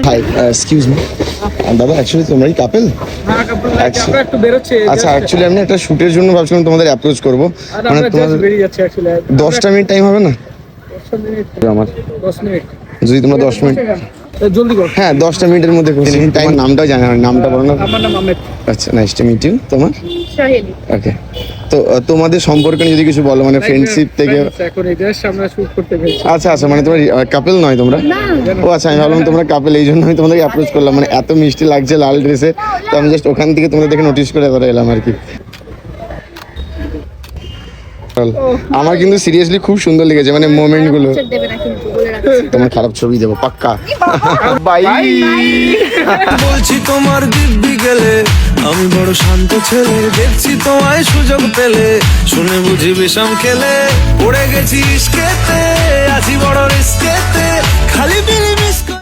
High excuse me দাদা, actually তোমরা কি কাপেল? আচ্ছা, অ্যাকচুয়ালি আমি একটা শুটের জন্য ভাবছিলাম তোমাদের অ্যাপ্রোচ করবো। মানে তোমাদের 10টা মিনিট টাইম হবে না? আমার যদি তোমরা 10 মিনিট জলদি করো। হ্যাঁ 10টা মিনিটের মধ্যে টাইম। নামটাও জানা হয়, নামটা বলো না। আমার নাম আহমেদ। আচ্ছা, নাইস টু মিট ইউ। তোমার? শাহিনী। ওকে, তো তোমাদের সম্পর্কে নিয়ে যদি কিছু বলো, মানে ফ্রেন্ডশিপ থেকে। এখন এই জাস্ট আমরা শুট করতে পেরেছি। আচ্ছা আচ্ছা, মানে তোমার কাপেল নয় তোমরা? ও আচ্ছা, আমি ভাবলাম তোমরা কাপেল, এই জন্য আমি তোমাদেরকে অ্যাপ্রোচ করলাম। মানে এত মিষ্টি লাগছে লাল ড্রেসে, তো আমি জাস্ট ওখান থেকে তোমাদের দেখে নোটিস করে এবার এলাম আর কি। আমার কিন্তু সিরিয়াসলি খুব সুন্দর লেগেছে, মানে মোমেন্ট গুলো। দেবে না কিন্তু, বলে রাখছি। তোমার খারাপ ছবি দেবো পাক্কা। বাই। বলছি তোমার দিব্যি গেলে আমি বড় শান্ত ছেলে, দেখছি তোমায় সুযোগ পেলে শুনে বুঝি বিষম খেলে পড়ে গেছি ইস্কেতে, আছি বড় রিস্কেতে, খালি